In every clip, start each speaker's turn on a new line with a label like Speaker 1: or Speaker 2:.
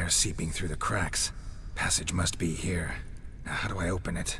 Speaker 1: air seeping through the cracks. Passage must be here. Now, how do I open it?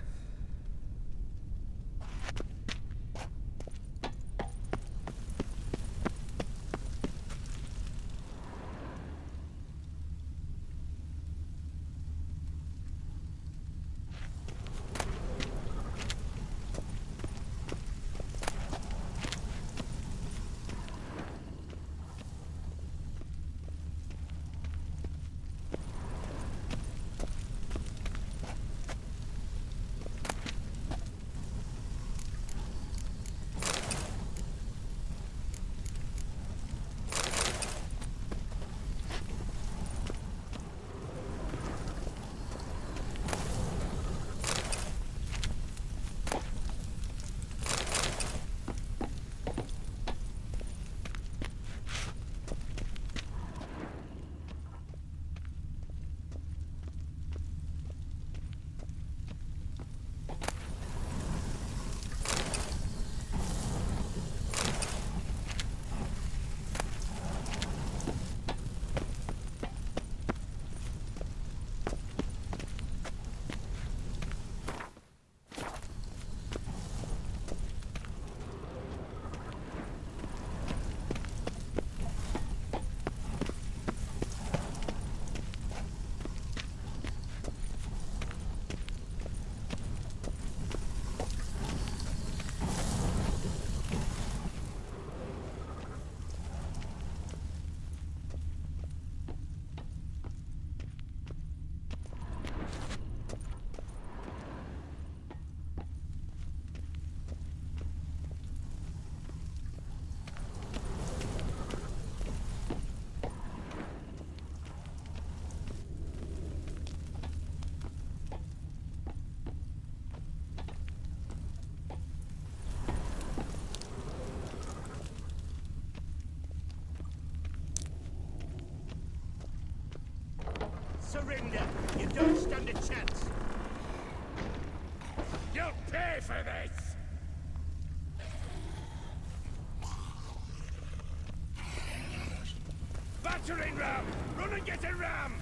Speaker 2: Surrender! You don't stand a chance! You'll pay for this! Battering ram! Run and get a ram!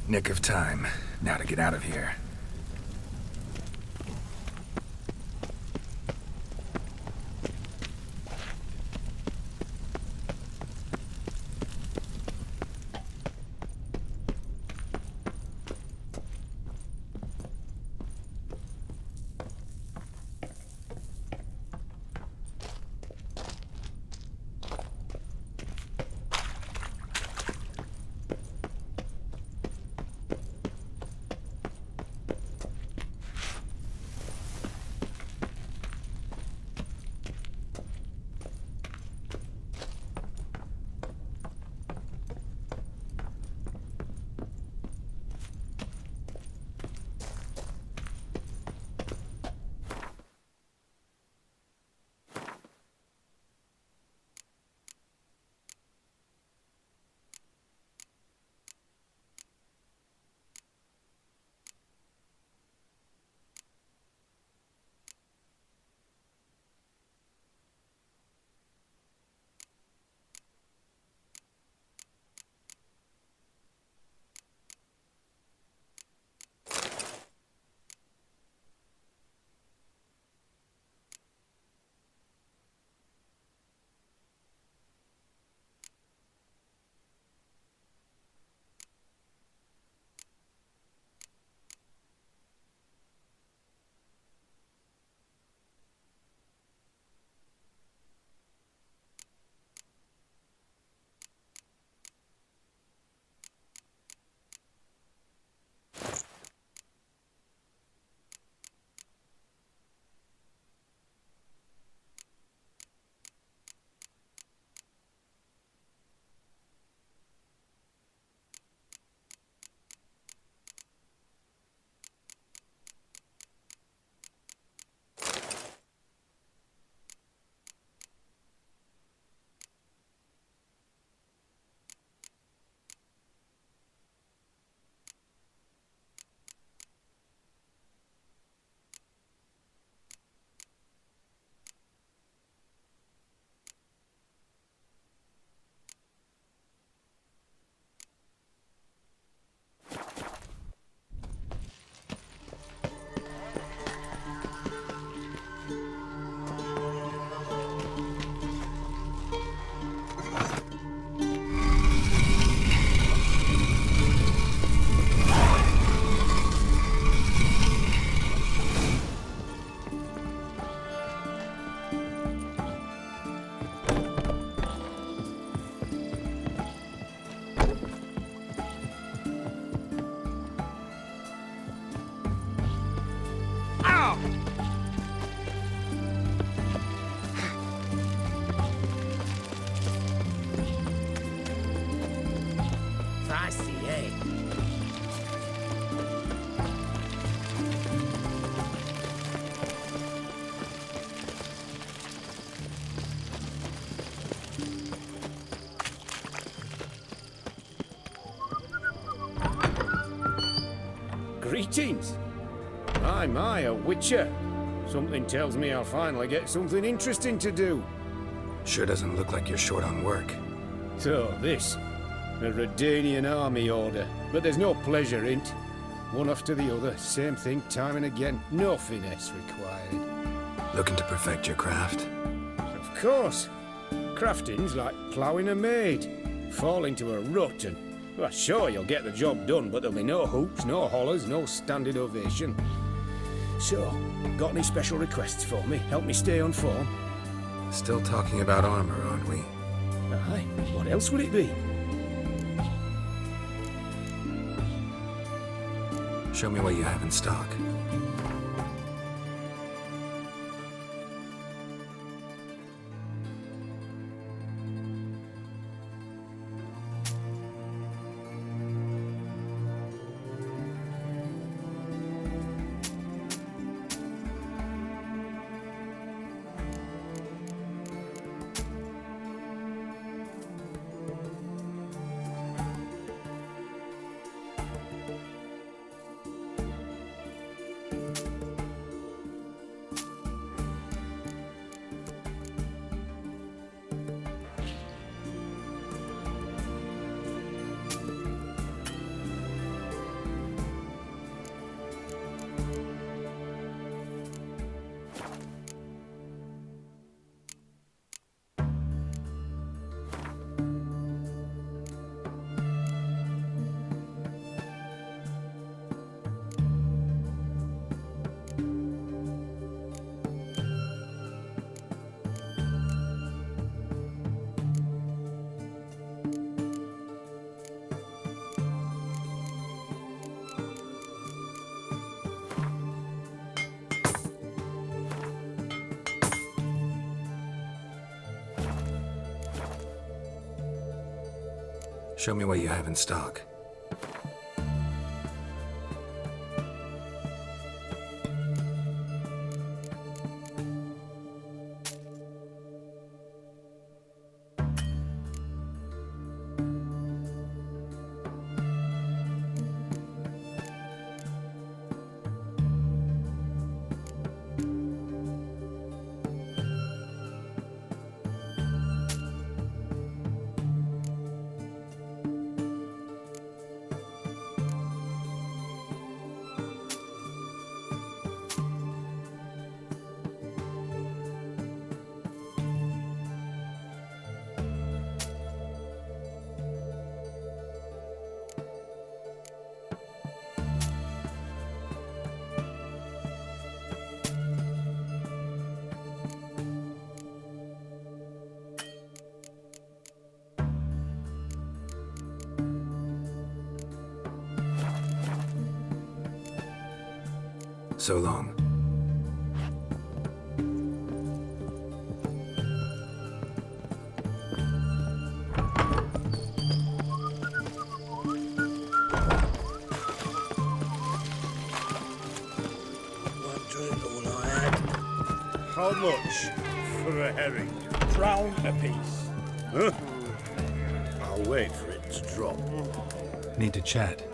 Speaker 1: Nick of time. Now to get out of here.
Speaker 2: way.
Speaker 3: Greetings. My, a witcher. Something tells me I'll finally get something interesting to do.
Speaker 1: Sure doesn't look like you're short on work.
Speaker 3: So, this. A Redanian army order. But there's no pleasure in't. One after the other, same thing time and again. No finesse required.
Speaker 1: Looking to perfect your craft?
Speaker 3: Of course. Crafting's like ploughing a maid. Fall into a rut and... Well, sure, you'll get the job done, but there'll be no hoops, no hollers, no standing ovation. So, got any special requests for me? Help me stay on form?
Speaker 1: Still talking about armor, aren't we?
Speaker 3: Aye, what else would it be?
Speaker 1: Show me what you have in stock. Show me what you have in stock. So long.
Speaker 2: One drink, all I had.
Speaker 4: How much for a herring?
Speaker 2: Crown apiece.
Speaker 4: Huh? I'll wait for it to drop.
Speaker 1: Need to chat.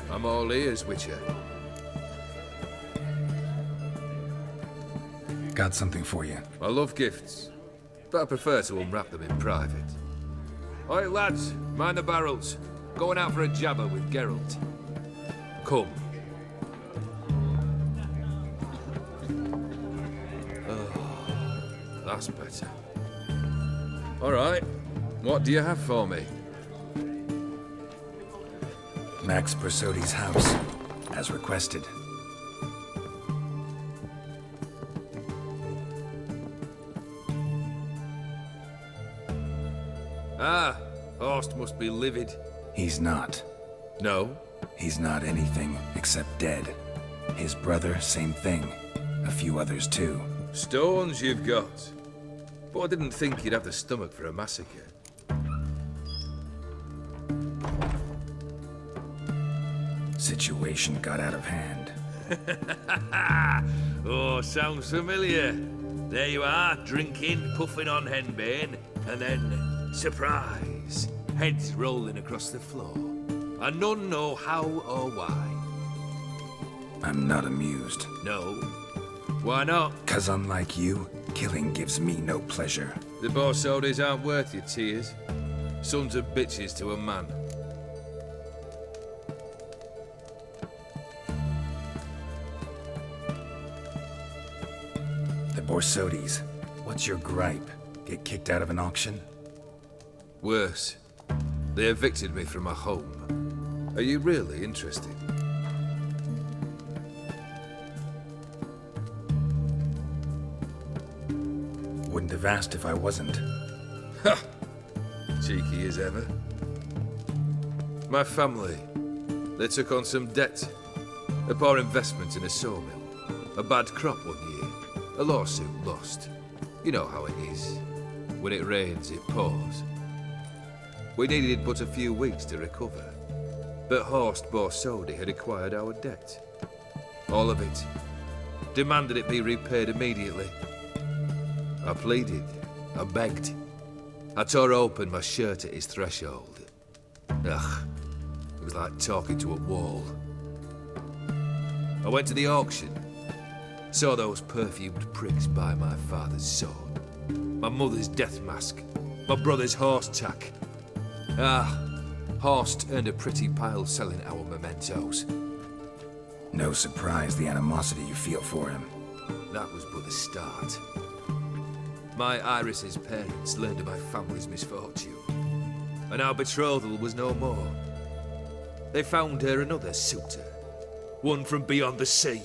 Speaker 5: I'm all ears, Witcher.
Speaker 1: Got something for you.
Speaker 5: I love gifts, but I prefer to unwrap them in private. Oi, lads, mind the barrels. Going out for a jabber with Geralt. Come. Oh, that's better. All right, what do you have for me?
Speaker 1: Max Bersodi's house, as requested.
Speaker 5: Ah, Horst must be livid.
Speaker 1: He's not.
Speaker 5: No?
Speaker 1: He's not anything except dead. His brother, same thing. A few others too.
Speaker 5: Stones you've got. But I didn't think you'd have the stomach for a massacre.
Speaker 1: situation got out of hand.
Speaker 6: Oh, sounds familiar. There you are, drinking, puffing on henbane, and then, surprise, heads rolling across the floor. And none know how or why.
Speaker 1: I'm not amused.
Speaker 6: No. Why not?
Speaker 1: 'Cause unlike you, killing gives me no pleasure.
Speaker 5: The Borsodis aren't worth your tears. Sons of bitches to a man.
Speaker 1: The Borsodis, what's your gripe? Get kicked out of an auction?
Speaker 5: Worse. They evicted me from my home. Are you really interested?
Speaker 1: Wouldn't have asked if I wasn't.
Speaker 5: Ha! Cheeky as ever. My family, they took on some debt. A poor investment in a sawmill. A bad crop one year. A lawsuit lost. You know how it is. When it rains, it pours. We needed but a few weeks to recover. But Horst Borsodi had acquired our debt. All of it. Demanded it be repaid immediately. I pleaded. I begged. I tore open my shirt at his threshold. Ugh. It was like talking to a wall. I went to the auction. Saw those perfumed pricks buy my father's sword. My mother's death mask. My brother's horse tack. Horst earned a pretty pile selling our mementos.
Speaker 1: No surprise the animosity you feel for him.
Speaker 5: That was but the start. My Iris's parents learned of my family's misfortune, and our betrothal was no more. They found her another suitor, one from beyond the sea.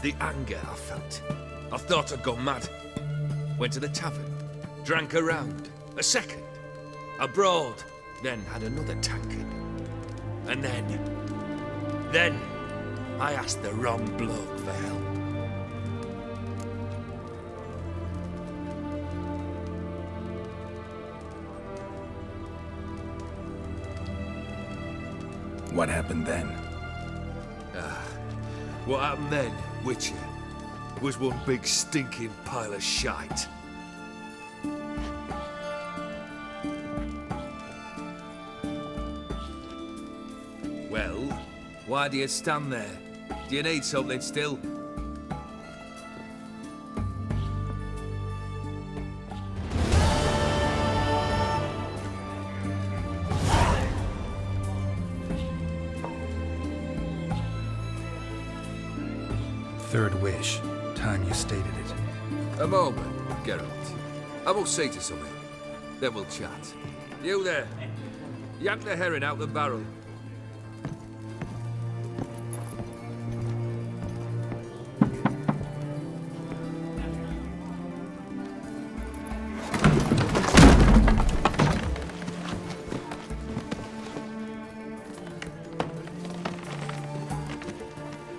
Speaker 5: The anger I felt, I thought I'd gone mad. Went to the tavern, drank a round, a second, abroad, then had another tankard. And then, I asked the wrong bloke for help.
Speaker 1: What happened then?
Speaker 5: What happened then, Witcher, was one big stinking pile of shite. Well, why do you stand there? Do you need something still?
Speaker 1: Third wish. Time you stated it.
Speaker 5: A moment, Geralt. I will see to something. Then we'll chat. You there. Yank the herring out the barrel.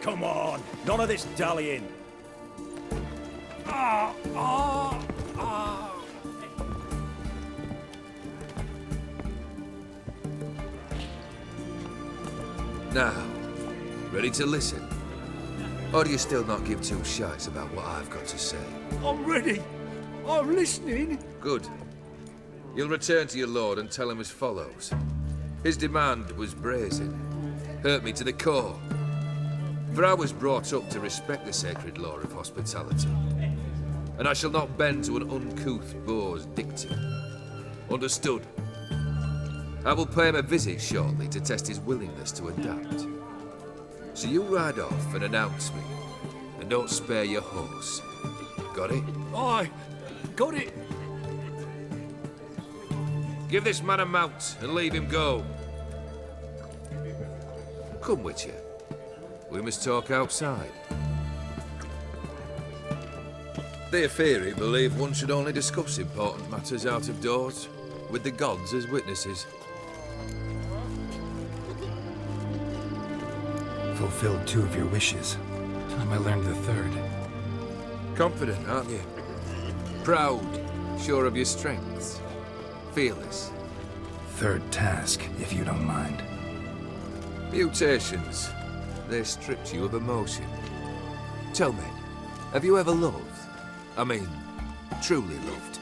Speaker 2: Come on, none of this dallying.
Speaker 5: Now, ready to listen? Or do you still not give two shites about what I've got to say?
Speaker 2: I'm ready. I'm listening.
Speaker 5: Good. You'll return to your lord and tell him as follows. His demand was brazen. Hurt me to the core. For I was brought up to respect the sacred law of hospitality. And I shall not bend to an uncouth boor's dictum. Understood? I will pay him a visit shortly to test his willingness to adapt. So you ride off and announce me. And don't spare your horse. Got it?
Speaker 2: Aye, got it.
Speaker 5: Give this man a mount and leave him go. Come, Witcher. We must talk outside. The Aetheri believe one should only discuss important matters out of doors, with the gods as witnesses.
Speaker 1: Fulfilled 2 of your wishes. Time I learned the 3rd.
Speaker 5: Confident, aren't you? Proud, sure of your strengths. Fearless.
Speaker 1: 3rd task, if you don't mind.
Speaker 5: Mutations. They stripped you of emotion. Tell me, have you ever loved? I mean, truly loved?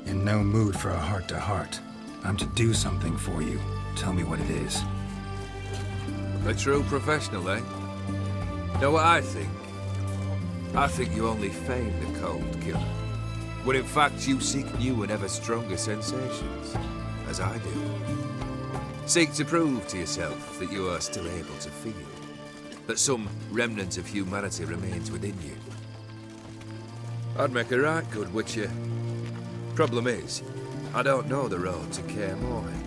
Speaker 1: In no mood for a heart-to-heart. I'm to do something for you. Tell me what it is.
Speaker 5: A true professional, eh? Know what I think? I think you only feign the cold killer, when in fact you seek new and ever stronger sensations, as I do. Seek to prove to yourself that you are still able to feel, that some remnant of humanity remains within you. I'd make a right good witcher. Problem is, I don't know the road to Kaer Morhen,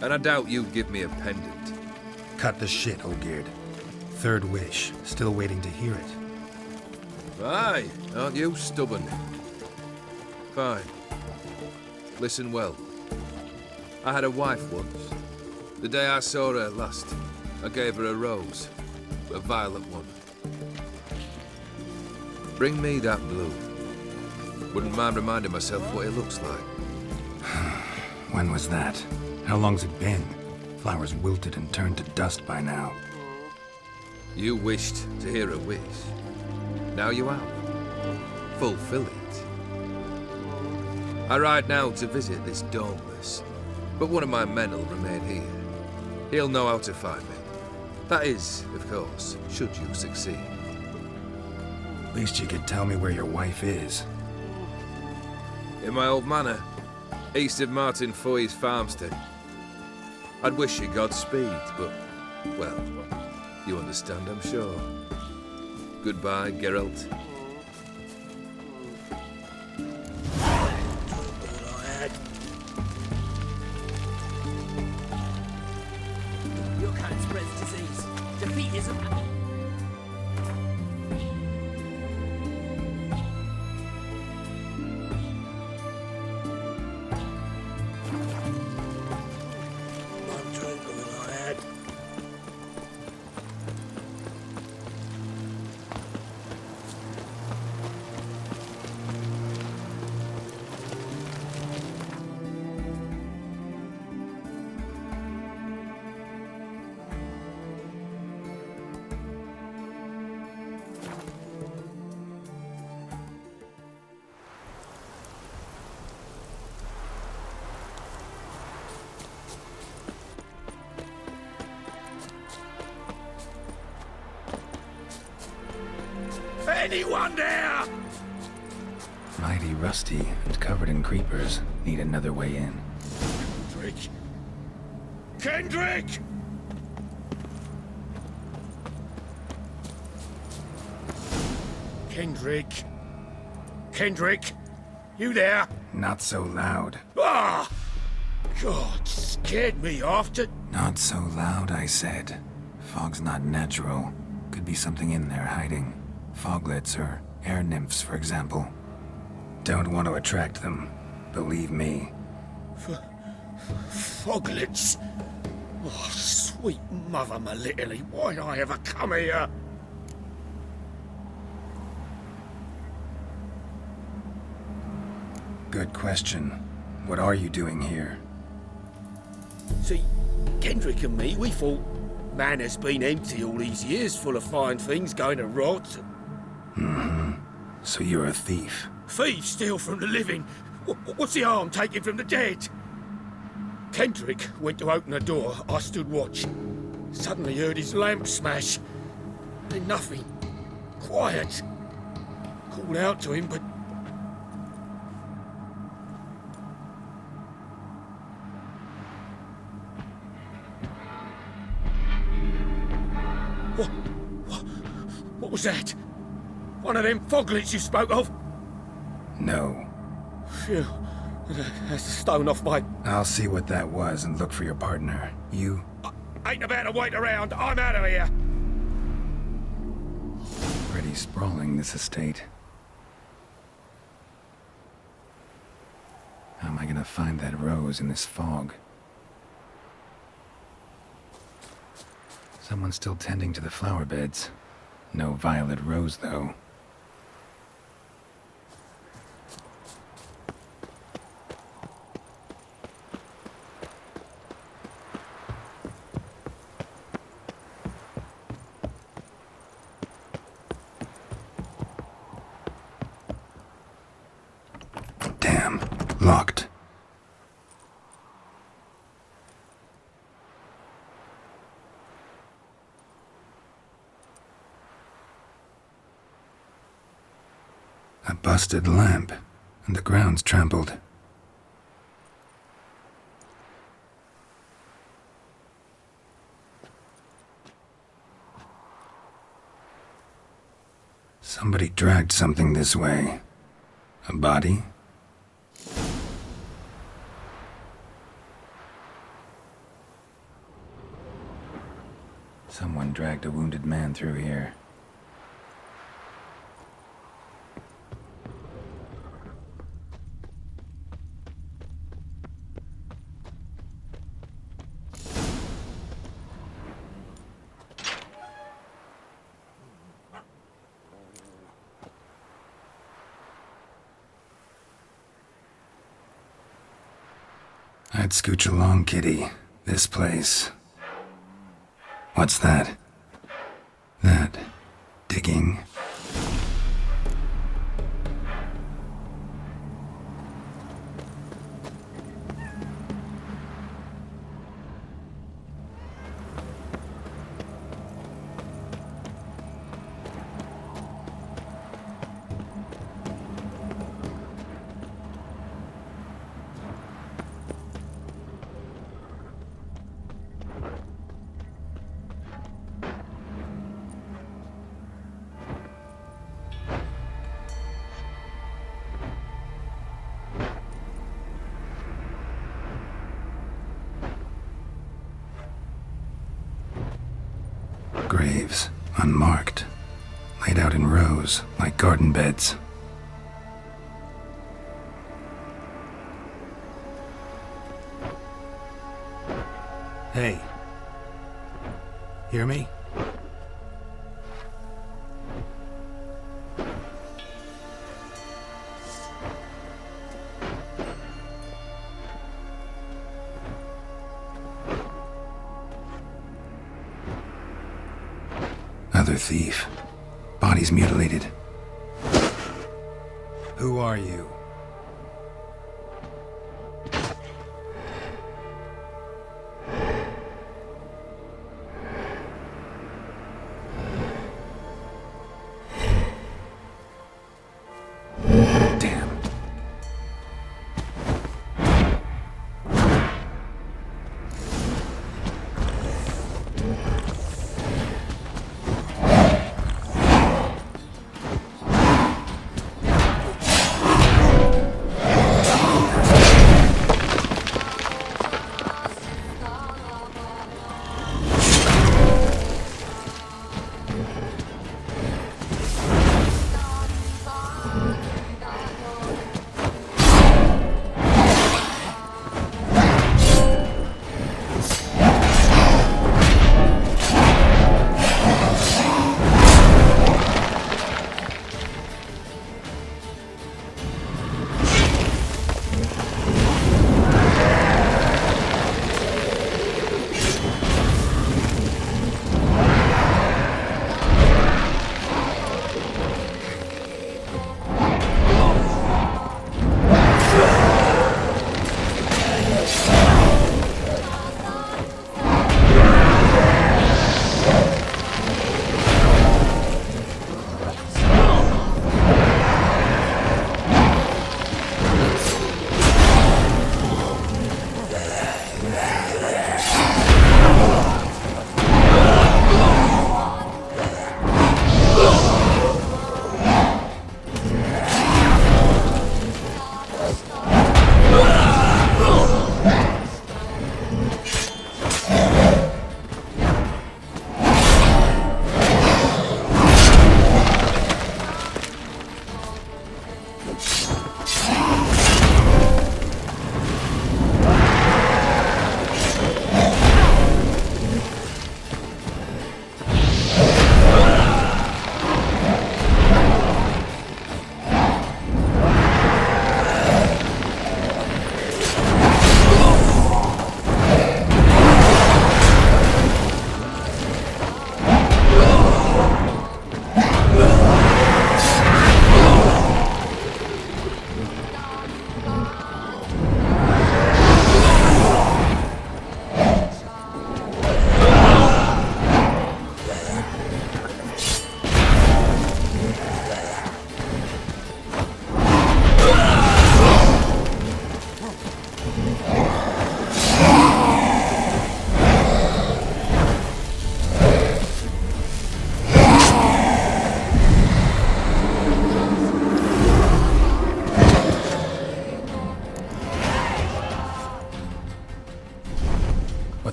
Speaker 5: and I doubt you'd give me a pendant.
Speaker 1: Cut the shit, Olgierd. Third wish. Still waiting to hear it.
Speaker 5: Aye, aren't you stubborn? Fine. Listen well. I had a wife once. The day I saw her last, I gave her a rose. A violet one. Bring me that blue. Wouldn't mind reminding myself what it looks like.
Speaker 1: When was that? How long's it been? Flowers wilted and turned to dust by now.
Speaker 5: You wished to hear a wish. Now you have. Fulfill it. I ride now to visit this domeless, but one of my men will remain here. He'll know how to find me. That is, of course, should you succeed.
Speaker 1: Least you could tell me where your wife is.
Speaker 5: In my old manor, east of Martin Foy's farmstead. I'd wish you Godspeed, but, well, you understand, I'm sure. Goodbye, Geralt.
Speaker 2: Your kind spreads disease. Defeat isn't...
Speaker 4: One drink of it I had.
Speaker 2: Anyone there?
Speaker 1: Mighty rusty and covered in creepers. Need another way in.
Speaker 2: Kendrick. Kendrick! Kendrick. Kendrick. You there?
Speaker 1: Not so loud.
Speaker 2: Ah! God, scared me off to...
Speaker 1: Not so loud, I said. Fog's not natural. Could be something in there hiding. Foglets or air nymphs, for example. Don't want to attract them. Believe me.
Speaker 2: Foglets. Oh, sweet mother, my little, why'd I ever come here?
Speaker 1: Good question. What are you doing here?
Speaker 2: See, Kendrick and me, we thought Manor's been empty all these years, full of fine things going to rot.
Speaker 1: So you're a thief.
Speaker 2: Thieves steal from the living. What's the harm taken from the dead? Kendrick went to open the door. I stood watch. Suddenly heard his lamp smash. Then nothing. Quiet. Called out to him, but... What was that? One of them foglets you spoke of?
Speaker 1: No.
Speaker 2: Phew. That's a stone off my...
Speaker 1: I'll see what that was and look for your partner. You...
Speaker 2: Ain't about to wait around. I'm out of here.
Speaker 1: Pretty sprawling, this estate. How am I gonna find that rose in this fog? Someone's still tending to the flower beds. No violet rose, though. A busted lamp, and the ground's trampled. Somebody dragged something this way. A body? Someone dragged a wounded man through here. I'd scooch along, kitty. This place. What's that? That digging? Graves, unmarked, laid out in rows like garden beds. Hey. Hear me? Another thief. Body's mutilated. Who are you? Damn.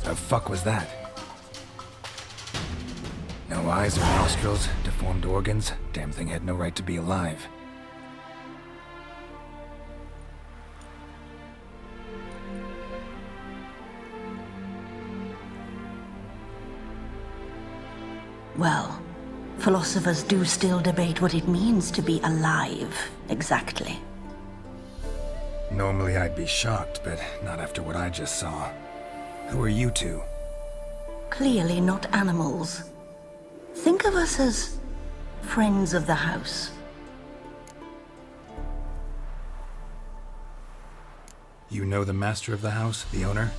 Speaker 1: What the fuck was that? No eyes or nostrils, deformed organs. Damn thing had no right to be alive.
Speaker 7: Well, philosophers do still debate what it means to be alive, exactly.
Speaker 1: Normally I'd be shocked, but not after what I just saw. Who are you two?
Speaker 7: Clearly not animals. Think of us as friends of the house.
Speaker 1: You know the master of the house, the owner?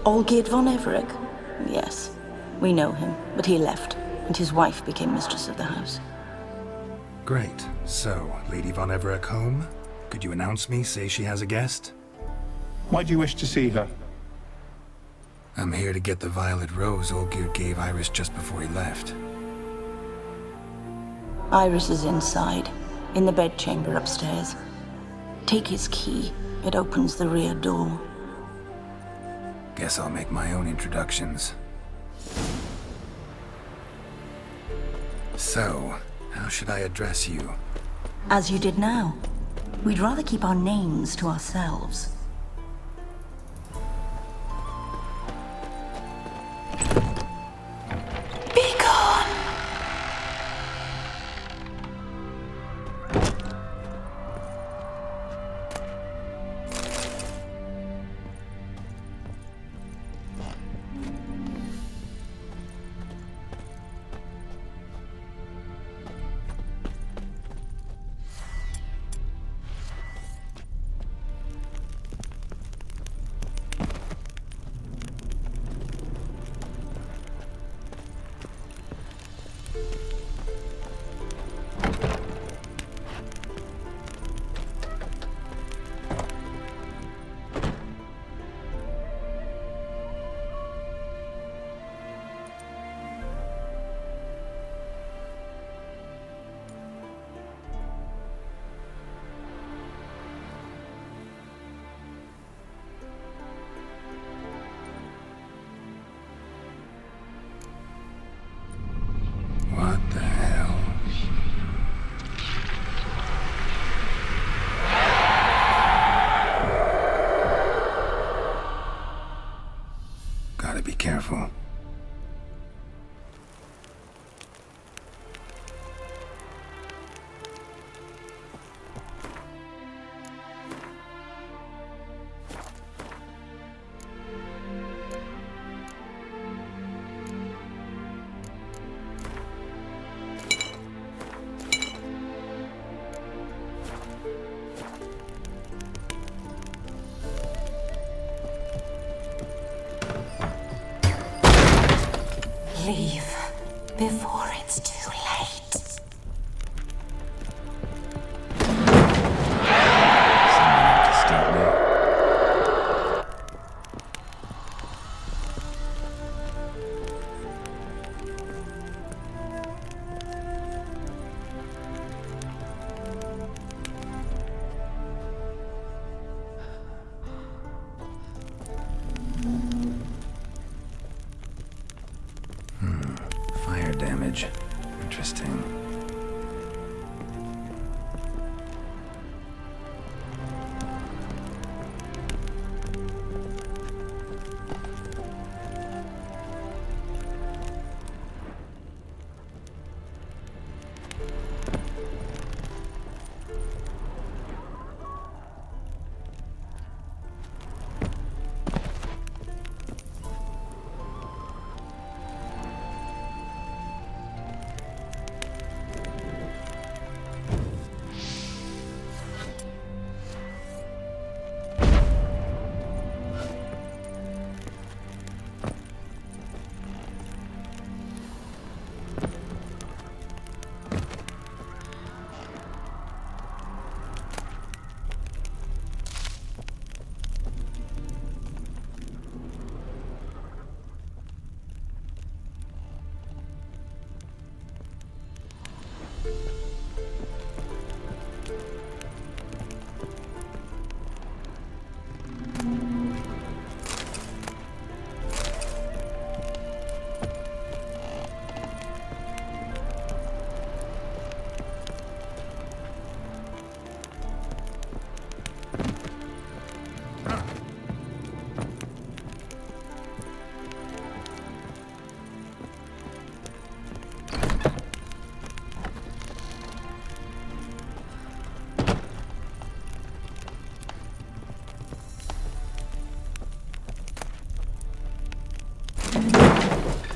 Speaker 7: Olgierd von Everec? Yes, we know him, but he left, and his wife became mistress of the house.
Speaker 1: Great. So, Lady von Everec home? Could you announce me, say she has a guest?
Speaker 8: Why do you wish to see her?
Speaker 1: I'm here to get the violet rose Olgierd gave Iris just before he left.
Speaker 7: Iris is inside, in the bedchamber upstairs. Take his key. It opens the rear door.
Speaker 1: Guess I'll make my own introductions. So, how should I address you?
Speaker 7: As you did now. We'd rather keep our names to ourselves. Be gone!
Speaker 1: What the hell? Gotta be careful.
Speaker 7: Leave before it's too late.
Speaker 1: Someone have to stop me. Fire damage. Interesting.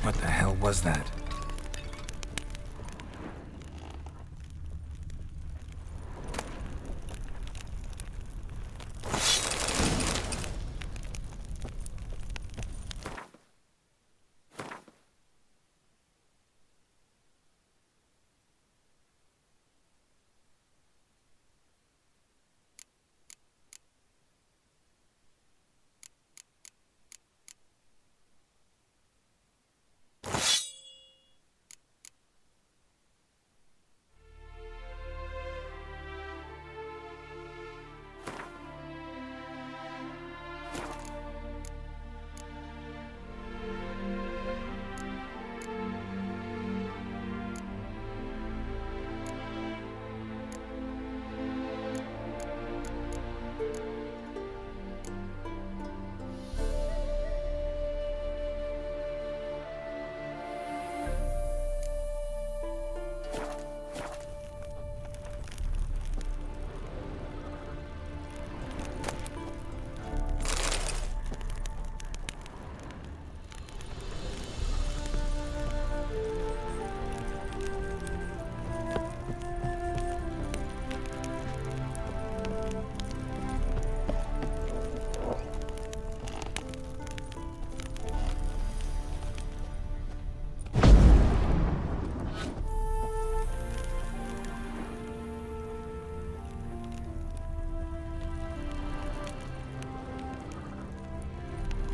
Speaker 1: What the hell was that?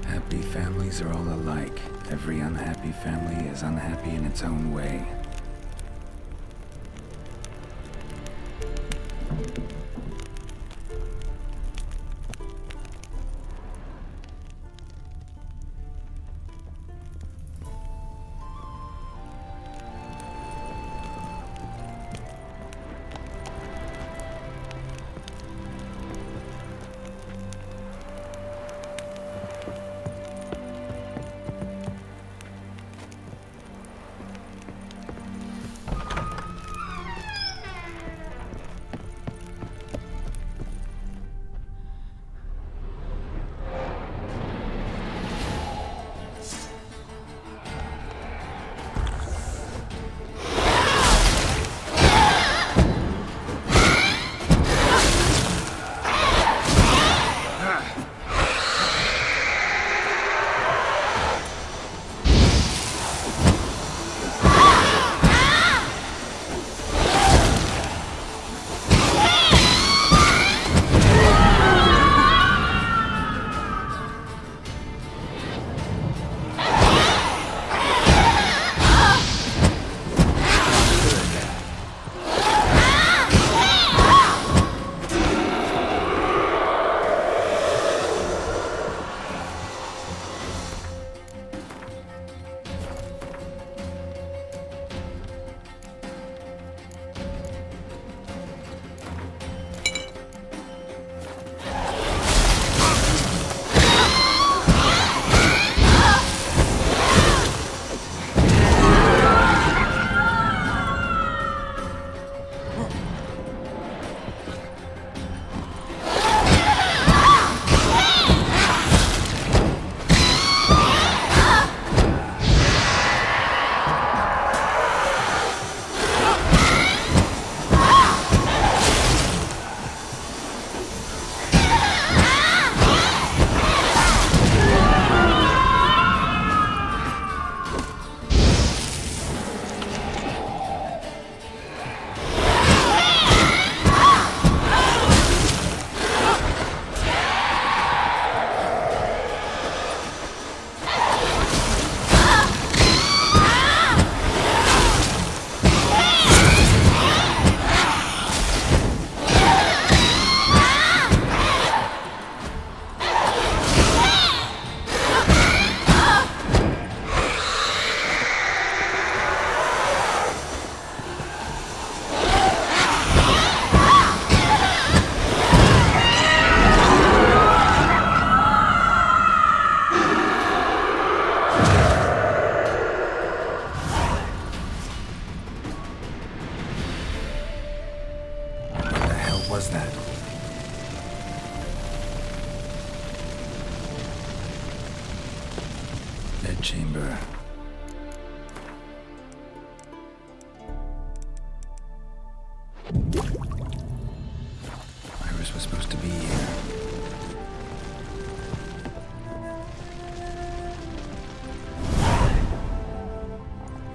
Speaker 1: Happy families are all alike. Every unhappy family is unhappy in its own way.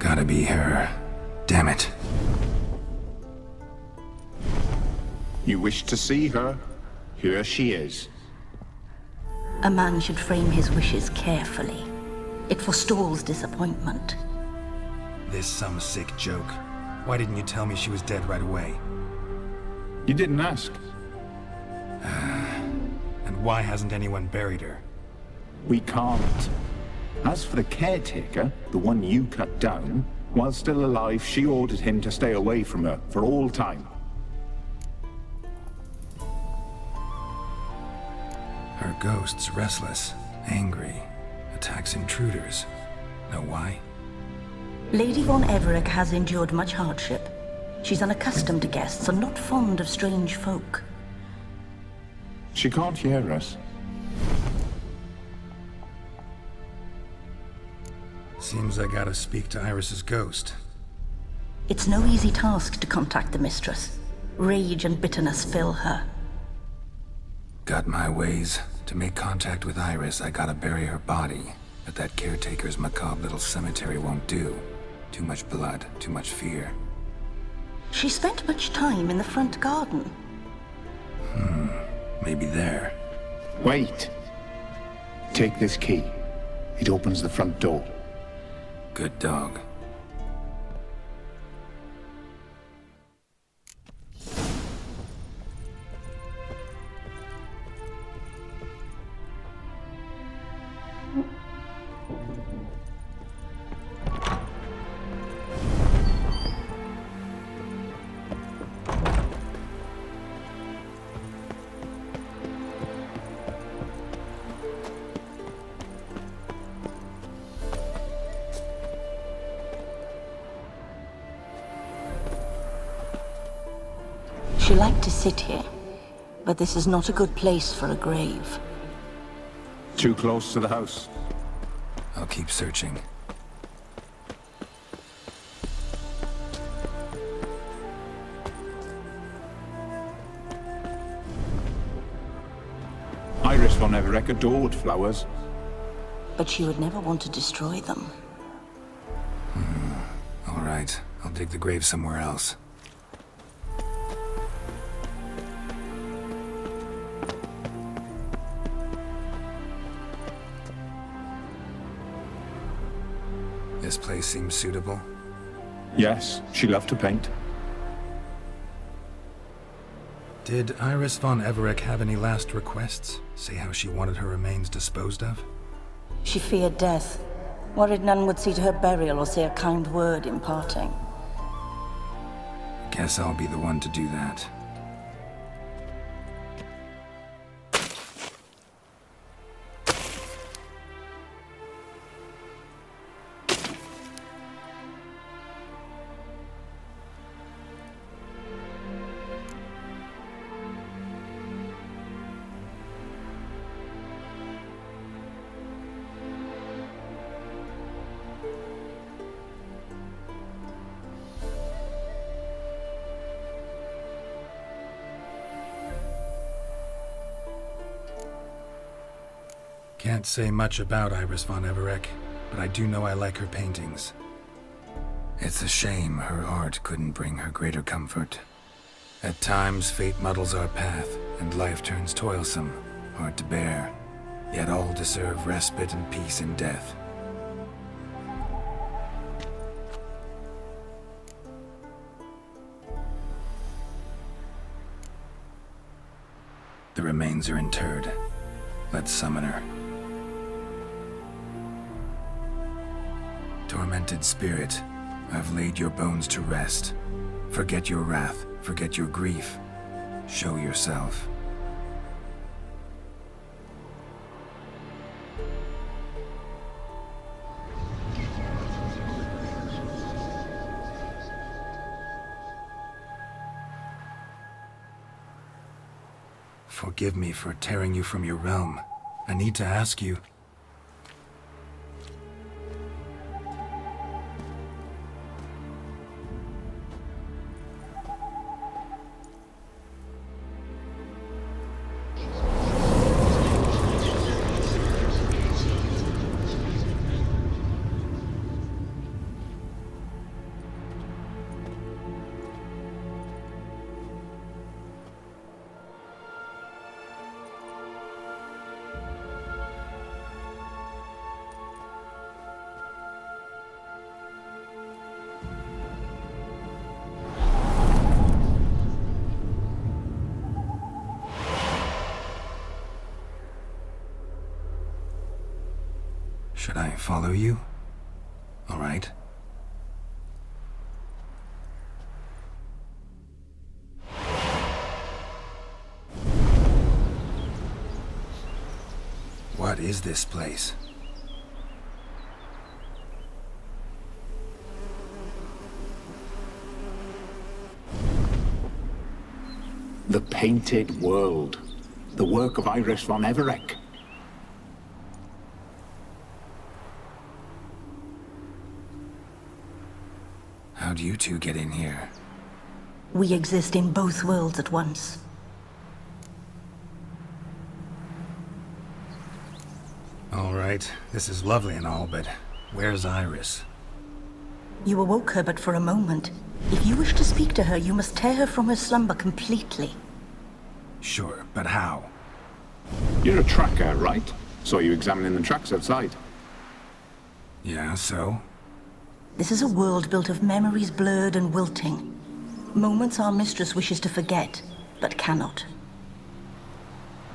Speaker 1: Gotta be her. Damn it.
Speaker 8: You wish to see her? Here she is.
Speaker 7: A man should frame his wishes carefully. It forestalls disappointment.
Speaker 9: This some sick joke. Why didn't you tell me she was dead right away?
Speaker 8: You didn't ask.
Speaker 9: And why hasn't anyone buried her?
Speaker 8: We can't. As for the caretaker, the one you cut down, while still alive, she ordered him to stay away from her for all time.
Speaker 1: Her ghost's restless, angry, attacks intruders. Know why?
Speaker 7: Lady von Everick has endured much hardship. She's unaccustomed to guests and not fond of strange folk.
Speaker 8: She can't hear us.
Speaker 9: Seems I gotta speak to Iris's ghost.
Speaker 7: It's no easy task to contact the mistress. Rage and bitterness fill her.
Speaker 1: Got my ways. To make contact with Iris, I gotta bury her body. But that caretaker's macabre little cemetery won't do. Too much blood, too much fear.
Speaker 7: She spent much time in the front garden.
Speaker 1: Maybe there.
Speaker 8: Wait. Take this key. It opens the front door.
Speaker 1: Good dog.
Speaker 7: She liked to sit here, but this is not a good place for a grave.
Speaker 8: Too close to the house.
Speaker 1: I'll keep searching.
Speaker 8: Iris von Everick adored flowers.
Speaker 7: But she would never want to destroy them.
Speaker 1: All right, I'll dig the grave somewhere else. This place seems suitable.
Speaker 8: Yes, she loved to paint.
Speaker 9: Did Iris von Everick have any last requests? Say how she wanted her remains disposed of?
Speaker 7: She feared death, worried none would see to her burial or say a kind word in parting.
Speaker 1: Guess I'll be the one to do that.
Speaker 9: Can't say much about Iris von Everick, but I do know I like her paintings.
Speaker 1: It's a shame her art couldn't bring her greater comfort. At times, fate muddles our path, and life turns toilsome, hard to bear. Yet all deserve respite and peace in death. The remains are interred. Let's summon her. Tormented spirit, I've laid your bones to rest. Forget your wrath, forget your grief. Show yourself. Forgive me for tearing you from your realm. I need to ask you.
Speaker 9: Should I follow you? All right. What is this place?
Speaker 8: The Painted World. The work of Iris von Everec.
Speaker 1: How'd you two get in here?
Speaker 7: We exist in both worlds at once.
Speaker 9: All right, this is lovely and all, but where's Iris?
Speaker 7: You awoke her but for a moment. If you wish to speak to her, you must tear her from her slumber completely.
Speaker 9: Sure, but how?
Speaker 8: You're a tracker, right? Saw you examining the tracks outside.
Speaker 9: Yeah, so?
Speaker 7: This is a world built of memories blurred and wilting. Moments our mistress wishes to forget, but cannot.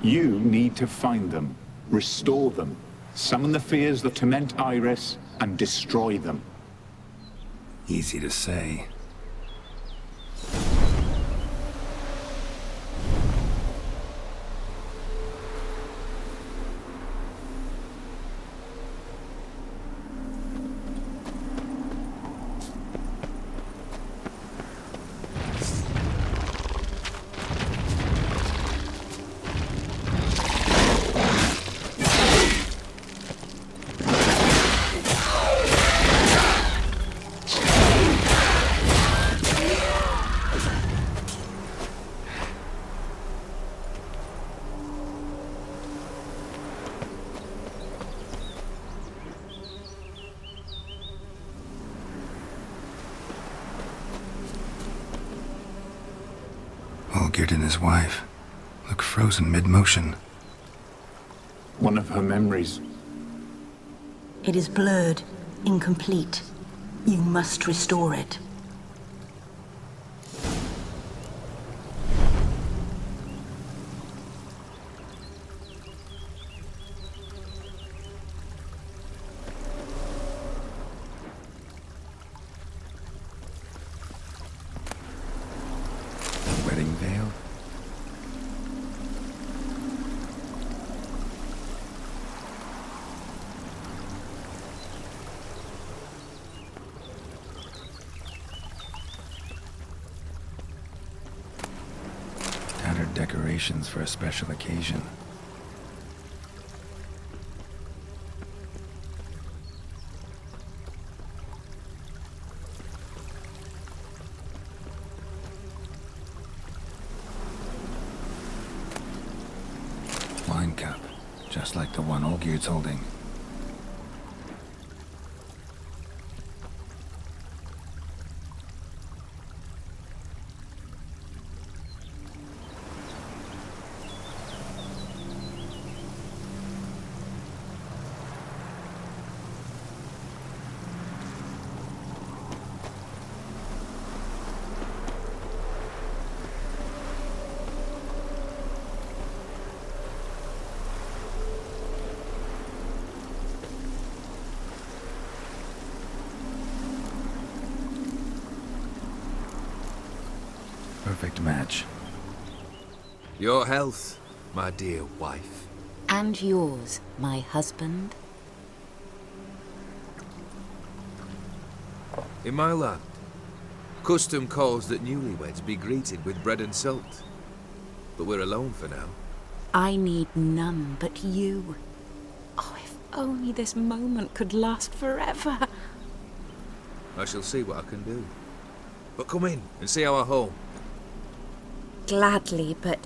Speaker 8: You need to find them, restore them, summon the fears that torment Iris, and destroy them.
Speaker 9: Easy to say. Olgierd and his wife look frozen mid-motion.
Speaker 8: One of her memories.
Speaker 7: It is blurred, incomplete. You must restore it.
Speaker 1: Wedding veil? Tattered decorations for a special occasion. Wine cup, just like the one Olgierd's holding. Perfect match.
Speaker 5: Your health, my dear wife.
Speaker 10: And yours, my husband.
Speaker 5: In my land, custom calls that newlyweds be greeted with bread and salt. But we're alone for now.
Speaker 10: I need none but you. Oh, if only this moment could last forever.
Speaker 5: I shall see what I can do. But come in and see our home.
Speaker 10: Gladly, but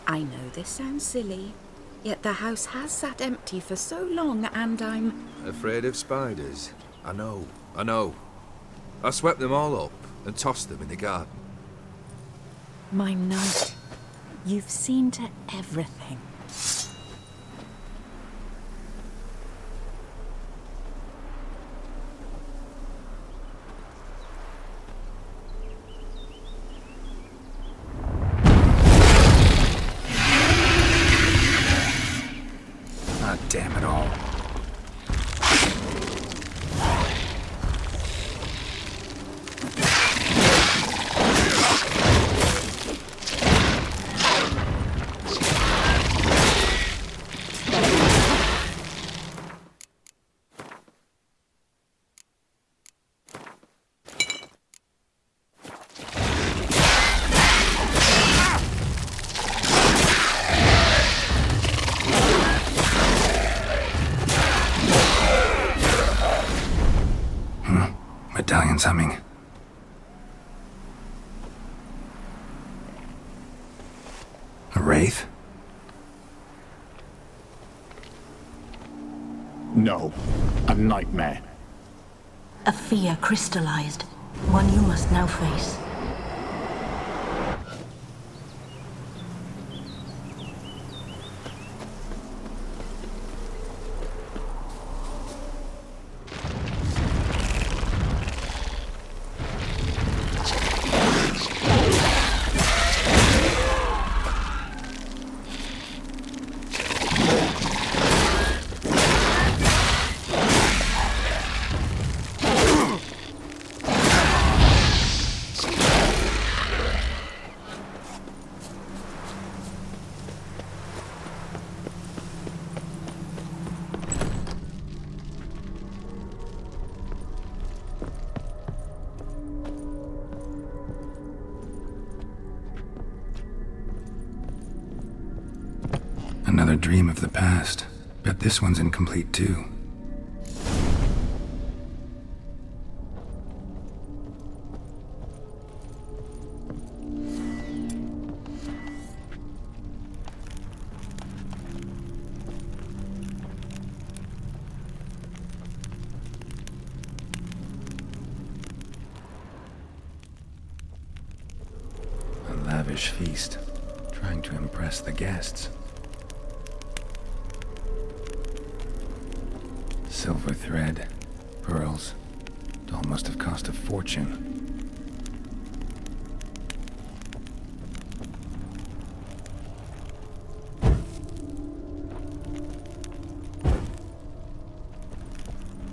Speaker 10: I know this sounds silly, yet the house has sat empty for so long and I'm...
Speaker 5: Afraid of spiders? I know. I swept them all up and tossed them in the garden.
Speaker 10: My knight, you've seen to everything.
Speaker 9: Ah, damn it all. Medallion's humming. A wraith?
Speaker 8: No, a nightmare.
Speaker 7: A fear crystallized, one you must now face.
Speaker 9: Another dream of the past. Bet this one's incomplete too.
Speaker 1: A lavish feast, trying to impress the guests. Silver thread, pearls. It all must have cost a fortune.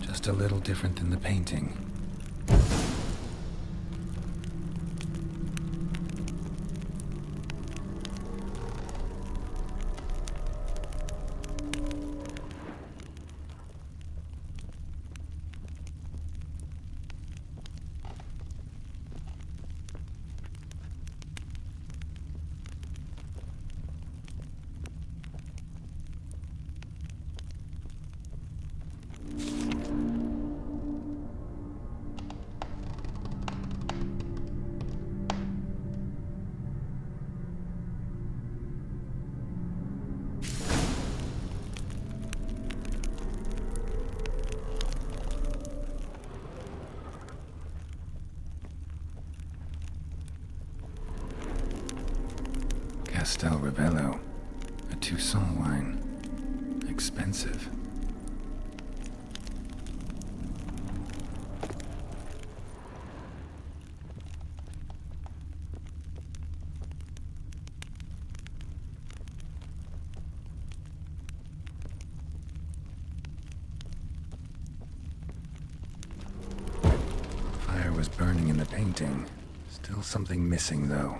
Speaker 1: Just a little different than the painting. Castel Ravello, a Toussaint wine. Expensive. Fire was burning in the painting. Still something missing, though.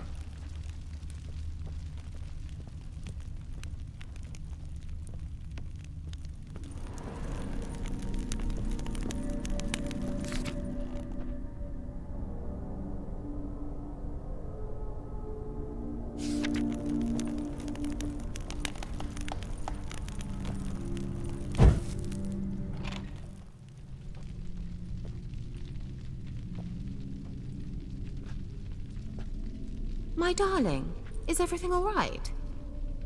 Speaker 11: My darling, is everything all right?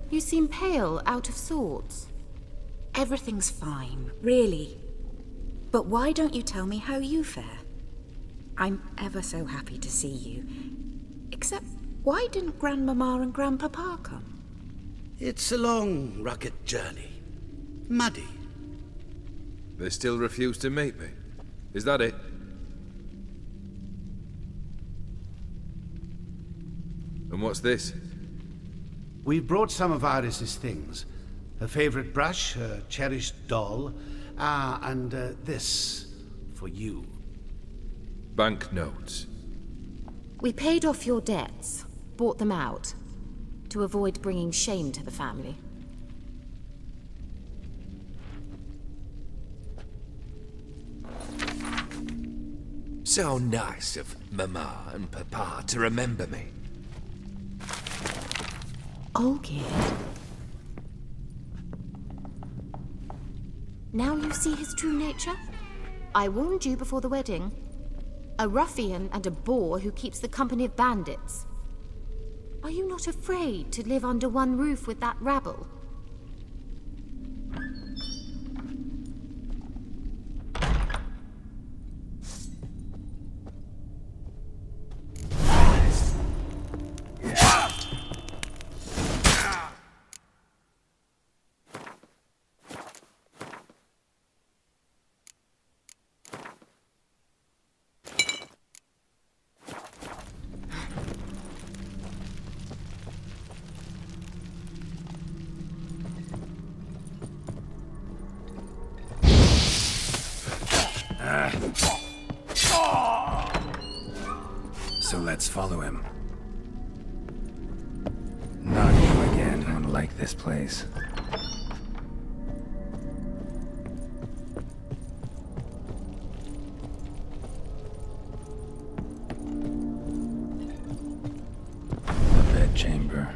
Speaker 11: You seem pale, out of sorts.
Speaker 10: Everything's fine, really. But why don't you tell me how you fare? I'm ever so happy to see you. Except, why didn't Grandmama and Grandpapa come?
Speaker 12: It's a long, rugged journey. Muddy.
Speaker 5: They still refuse to meet me. Is that it? And what's this?
Speaker 12: We've brought some of Iris's things. Her favorite brush, her cherished doll, and this for you.
Speaker 5: Banknotes.
Speaker 11: We paid off your debts, bought them out, to avoid bringing shame to the family.
Speaker 6: So nice of Mama and Papa to remember me.
Speaker 11: Olgerd. Now you see his true nature? I warned you before the wedding. A ruffian and a boor who keeps the company of bandits. Are you not afraid to live under one roof with that rabble?
Speaker 1: So let's follow him. Not you again. I don't like this place. The bedchamber.